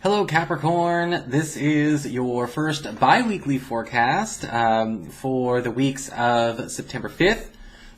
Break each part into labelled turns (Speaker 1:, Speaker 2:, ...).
Speaker 1: Hello Capricorn, this is your first bi-weekly forecast for the weeks of September 5th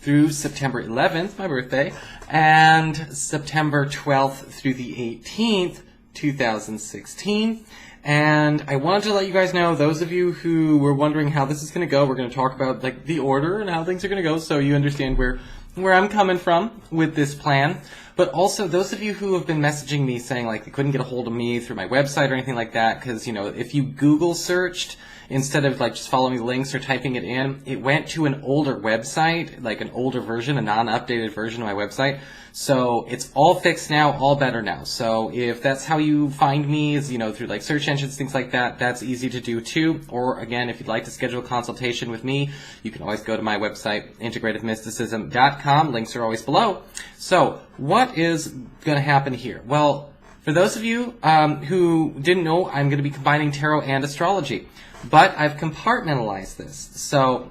Speaker 1: through September 11th, my birthday, and September 12th through the 18th, 2016. And I wanted to let you guys know, those of you who were wondering how this is going to go, we're going to talk about like the order and how things are going to go so you understand where I'm coming from with this plan. But also, those of you who have been messaging me saying, like, they couldn't get a hold of me through my website or anything like that, because, you know, if you Google searched, instead of, like, just following the links or typing it in, it went to an older website, like an older version, a non-updated version of my website. So it's all fixed now, all better now. So if that's how you find me, is, you know, through, like, search engines, things like that, that's easy to do, too. Or, again, if you'd like to schedule a consultation with me, you can always go to my website, integratedmysticism.com. Links are always below. So, what is going to happen here? Well, for those of you who didn't know, I'm going to be combining tarot and astrology. But I've compartmentalized this. So,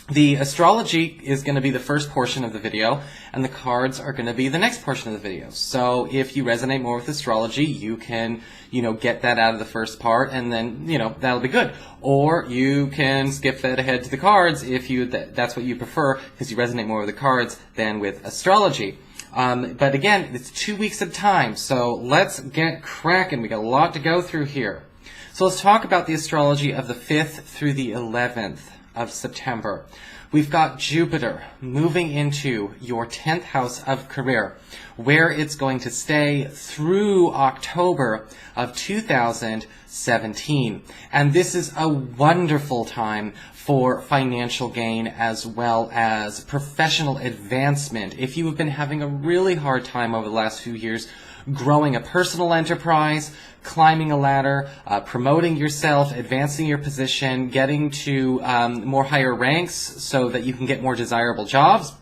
Speaker 1: the astrology is going to be the first portion of the video, and the cards are going to be the next portion of the video. So if you resonate more with astrology, you can, you know, get that out of the first part, and then, you know, that'll be good. Or you can skip that ahead to the cards if that's what you prefer, because you resonate more with the cards than with astrology. But again, it's 2 weeks at a time, so let's get cracking. We got a lot to go through here. So let's talk about the astrology of the 5th through the 11th of September. We've got Jupiter moving into your 10th house of career, where it's going to stay through October of 2017. And this is a wonderful time for financial gain as well as professional advancement. If you have been having a really hard time over the last few years growing a personal enterprise, climbing a ladder, promoting yourself, advancing your position, getting to more higher ranks so that you can get more desirable jobs,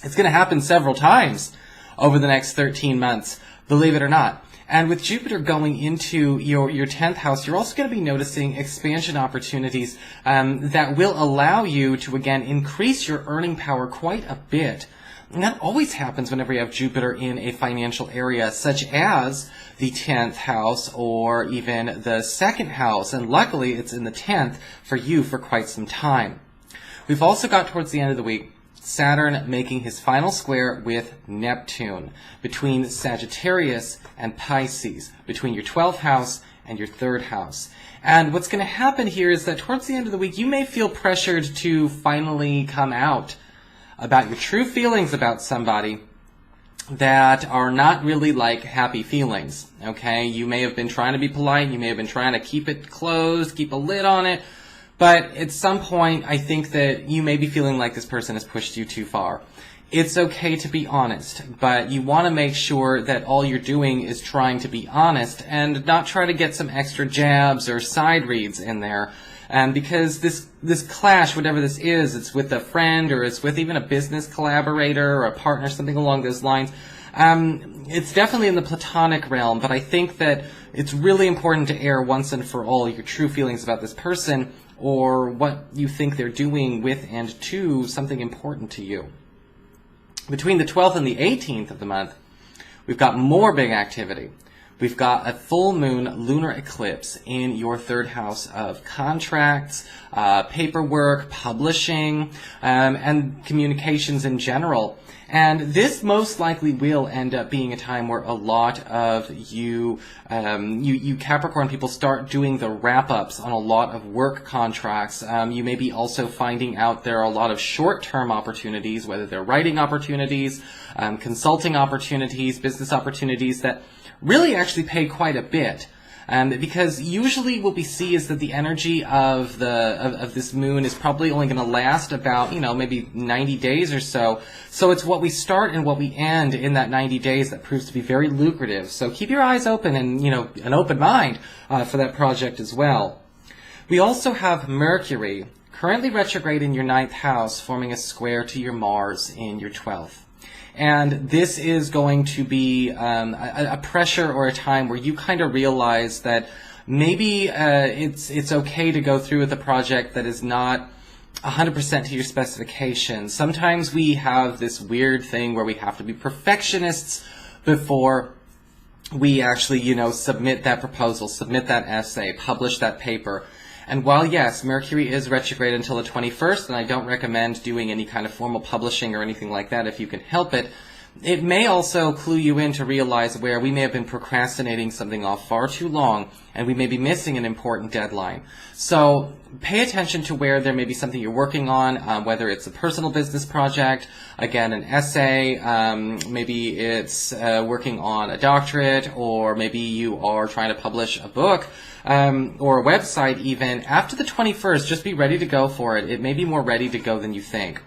Speaker 1: it's going to happen several times over the next 13 months, believe it or not. And with Jupiter going into your 10th house, you're also going to be noticing expansion opportunities that will allow you to, again, increase your earning power quite a bit. And that always happens whenever you have Jupiter in a financial area, such as the 10th house or even the 2nd house. And luckily, it's in the 10th for you for quite some time. We've also got towards the end of the week, Saturn making his final square with Neptune between Sagittarius and Pisces, between your 12th house and your 3rd house. And what's going to happen here is that towards the end of the week, you may feel pressured to finally come out about your true feelings about somebody that are not really like happy feelings, okay? You may have been trying to be polite, you may have been trying to keep it closed, keep a lid on it, but at some point I think that you may be feeling like this person has pushed you too far. It's okay to be honest, but you want to make sure that all you're doing is trying to be honest and not try to get some extra jabs or side reads in there. Because this clash, whatever this is, it's with a friend or it's with even a business collaborator or a partner, something along those lines. It's definitely in the platonic realm, but I think that it's really important to air once and for all your true feelings about this person or what you think they're doing with and to something important to you. Between the 12th and the 18th of the month, we've got more big activity. We've got a full moon lunar eclipse in your 3rd house of contracts, paperwork, publishing, and communications in general. And this most likely will end up being a time where a lot of you Capricorn people start doing the wrap-ups on a lot of work contracts. You may be also finding out there are a lot of short-term opportunities, whether they're writing opportunities, consulting opportunities, business opportunities that really actually pay quite a bit. Because usually what we see is that the energy of this moon is probably only going to last about, you know, maybe 90 days or so. So it's what we start and what we end in that 90 days that proves to be very lucrative. So keep your eyes open and, you know, an open mind for that project as well. We also have Mercury currently retrograde in your 9th house, forming a square to your Mars in your 12th. And this is going to be a pressure or a time where you kind of realize that maybe it's okay to go through with a project that is not 100% to your specifications. Sometimes we have this weird thing where we have to be perfectionists before we actually, submit that proposal, submit that essay, publish that paper. And while, yes, Mercury is retrograde until the 21st, and I don't recommend doing any kind of formal publishing or anything like that if you can help it, it may also clue you in to realize where we may have been procrastinating something off far too long, and we may be missing an important deadline. So pay attention to where there may be something you're working on, whether it's a personal business project, again, an essay, maybe it's working on a doctorate, or maybe you are trying to publish a book, or a website even. After the 21st, just be ready to go for it. It may be more ready to go than you think.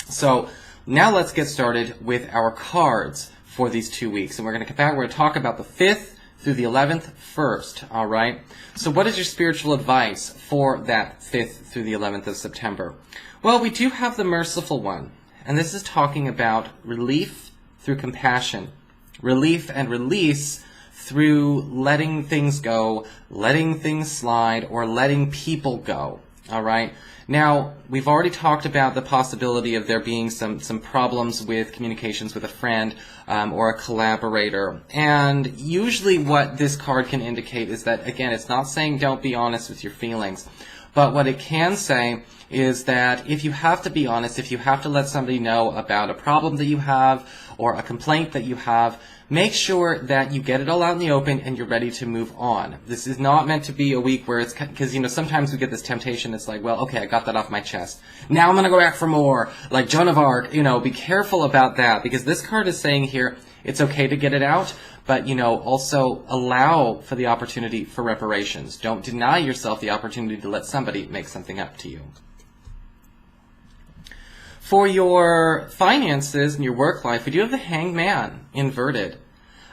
Speaker 1: So now let's get started with our cards for these 2 weeks. And we're going to come back, we're going to talk about the 5th through the 11th first, all right? So what is your spiritual advice for that 5th through the 11th of September? Well, we do have the Merciful One, and this is talking about relief through compassion, relief and release through letting things go, letting things slide, or letting people go, all right? Now, we've already talked about the possibility of there being some problems with communications with a friend or a collaborator. And usually what this card can indicate is that, again, it's not saying don't be honest with your feelings. But what it can say is that if you have to be honest, if you have to let somebody know about a problem that you have or a complaint that you have, make sure that you get it all out in the open and you're ready to move on. This is not meant to be a week where it's, because, sometimes we get this temptation, it's like, well, okay, I got that off my chest. Now I'm going to go back for more, like Joan of Arc. Be careful about that, because this card is saying here, it's okay to get it out, but, also allow for the opportunity for reparations. Don't deny yourself the opportunity to let somebody make something up to you. For your finances and your work life, we do have the Hanged Man inverted.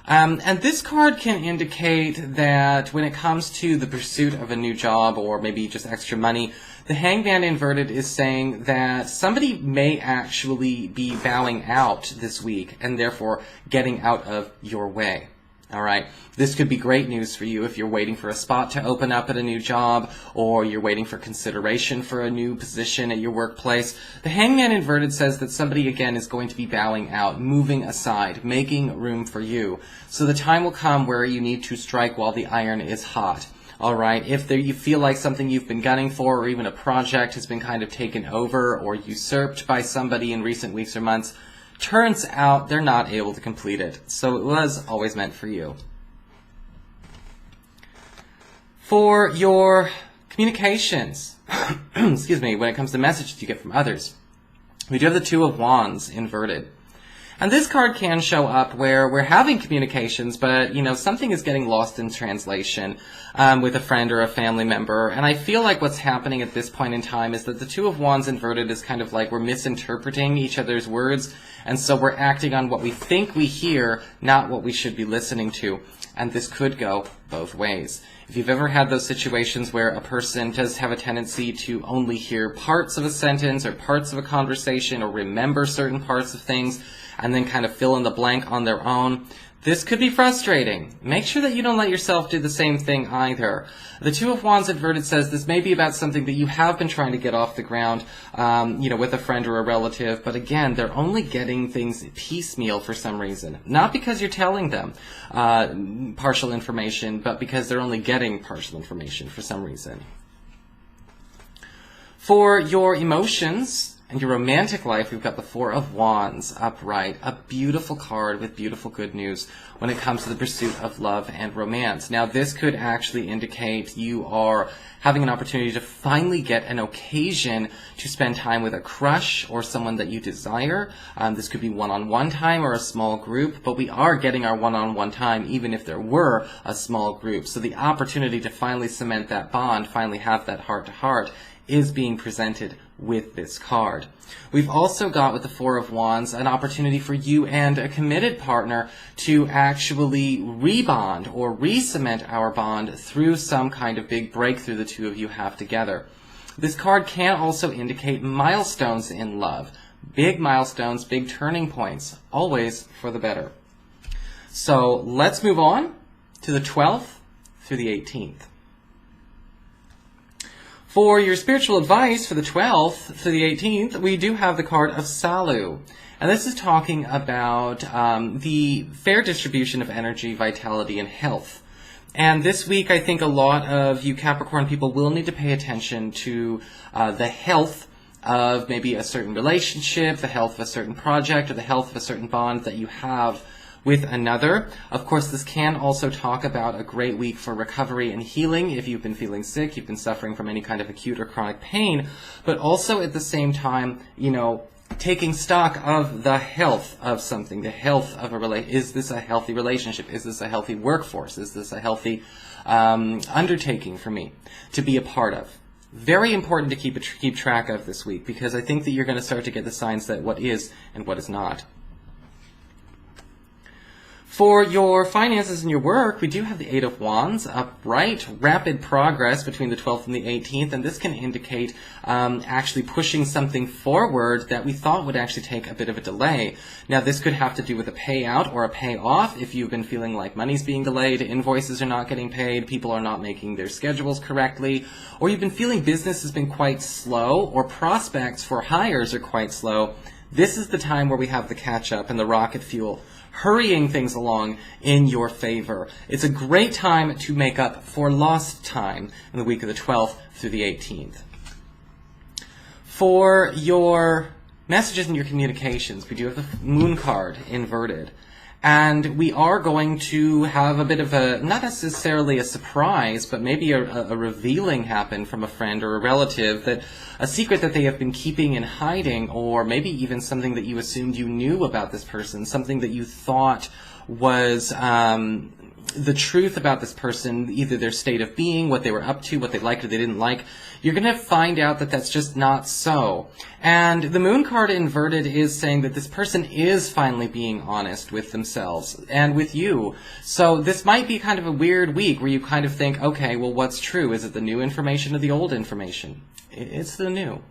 Speaker 1: And this card can indicate that when it comes to the pursuit of a new job or maybe just extra money, the Hanged Man inverted is saying that somebody may actually be bowing out this week and therefore getting out of your way. All right. This could be great news for you if you're waiting for a spot to open up at a new job, or you're waiting for consideration for a new position at your workplace. The Hangman inverted says that somebody, again, is going to be bowing out, moving aside, making room for you. So the time will come where you need to strike while the iron is hot. All right. If you feel like something you've been gunning for, or even a project has been kind of taken over or usurped by somebody in recent weeks or months, turns out they're not able to complete it. So it was always meant for you. For your communications, excuse me, when it comes to messages you get from others, we do have the Two of Wands inverted. And this card can show up where we're having communications, but, something is getting lost in translation with a friend or a family member. And I feel like what's happening at this point in time is that the Two of Wands inverted is kind of like we're misinterpreting each other's words. And so we're acting on what we think we hear, not what we should be listening to. And this could go both ways. If you've ever had those situations where a person does have a tendency to only hear parts of a sentence or parts of a conversation or remember certain parts of things and then kind of fill in the blank on their own, this could be frustrating. Make sure that you don't let yourself do the same thing either. The Two of Wands inverted says this may be about something that you have been trying to get off the ground, with a friend or a relative, but again, they're only getting things piecemeal for some reason. Not because you're telling them partial information, but because they're only getting partial information for some reason. For your emotions and your romantic life, we've got the Four of Wands upright, a beautiful card with beautiful good news when it comes to the pursuit of love and romance. Now, this could actually indicate you are having an opportunity to finally get an occasion to spend time with a crush or someone that you desire. This could be one-on-one time or a small group, but we are getting our one-on-one time even if there were a small group. So the opportunity to finally cement that bond, finally have that heart-to-heart, is being presented with this card. We've also got, with the Four of Wands, an opportunity for you and a committed partner to actually rebond or re-cement our bond through some kind of big breakthrough the two of you have together. This card can also indicate milestones in love. Big milestones, big turning points, always for the better. So let's move on to the 12th through the 18th. For your spiritual advice for the 12th to the 18th, we do have the card of Salu. And this is talking about the fair distribution of energy, vitality, and health. And this week, I think a lot of you Capricorn people will need to pay attention to the health of maybe a certain relationship, the health of a certain project, or the health of a certain bond that you have with another. Of course, this can also talk about a great week for recovery and healing if you've been feeling sick, you've been suffering from any kind of acute or chronic pain, but also at the same time, you know, taking stock of the health of something, the health of a relationship. Is this a healthy relationship? Is this a healthy workforce? Is this a healthy undertaking for me to be a part of? Very important to keep track of this week, because I think that you're going to start to get the signs that what is and what is not. For your finances and your work, we do have the Eight of Wands upright, rapid progress between the 12th and the 18th, and this can indicate actually pushing something forward that we thought would actually take a bit of a delay. Now, this could have to do with a payout or a payoff if you've been feeling like money's being delayed, invoices are not getting paid, people are not making their schedules correctly, or you've been feeling business has been quite slow, or prospects for hires are quite slow. This is the time where we have the catch-up and the rocket fuel, hurrying things along in your favor. It's a great time to make up for lost time in the week of the 12th through the 18th. For your messages and your communications, we do have the Moon card inverted. And we are going to have a bit of a, not necessarily a surprise, but maybe a revealing happen from a friend or a relative, that a secret that they have been keeping and hiding, or maybe even something that you assumed you knew about this person, something that you thought was the truth about this person, either their state of being, what they were up to, what they liked or they didn't like. You're going to find out that that's just not so. And the Moon card inverted is saying that this person is finally being honest with themselves and with you. So this might be kind of a weird week where you kind of think, okay, well, what's true? Is it the new information or the old information? It's the new.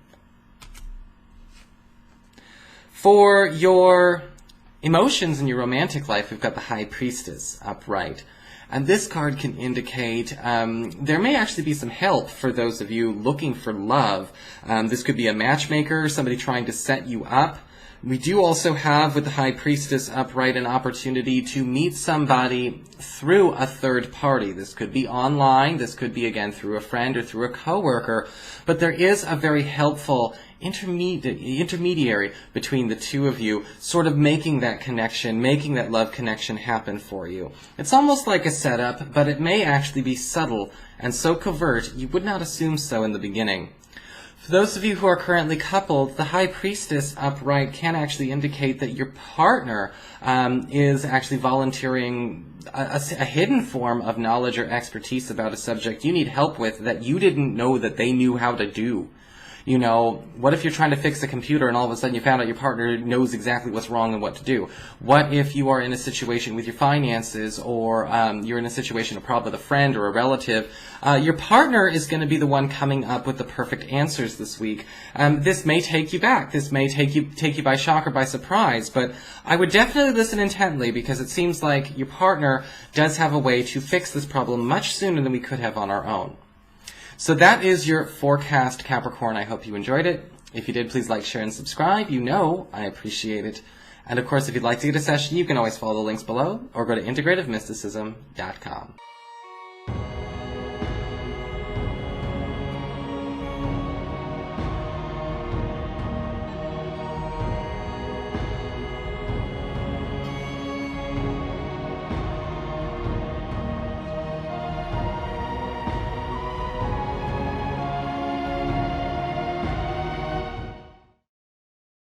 Speaker 1: For your emotions in your romantic life, we've got the High Priestess upright. And this card can indicate there may actually be some help for those of you looking for love. This could be a matchmaker, somebody trying to set you up. We do also have, with the High Priestess upright, an opportunity to meet somebody through a third party. This could be online, this could be, again, through a friend or through a coworker, but there is a very helpful intermediary between the two of you, sort of making that connection, making that love connection happen for you. It's almost like a setup, but it may actually be subtle and so covert you would not assume so in the beginning. For those of you who are currently coupled, the High Priestess upright can actually indicate that your partner is actually volunteering a hidden form of knowledge or expertise about a subject you need help with that you didn't know that they knew how to do. You know, what if you're trying to fix a computer and all of a sudden you found out your partner knows exactly what's wrong and what to do? What if you are in a situation with your finances, or you're in a situation, a problem with a friend or a relative? Your partner is going to be the one coming up with the perfect answers this week. This may take you back. This may take you by shock or by surprise, but I would definitely listen intently, because it seems like your partner does have a way to fix this problem much sooner than we could have on our own. So that is your forecast, Capricorn. I hope you enjoyed it. If you did, please like, share, and subscribe. You know I appreciate it. And of course, if you'd like to get a session, you can always follow the links below or go to integrativemysticism.com.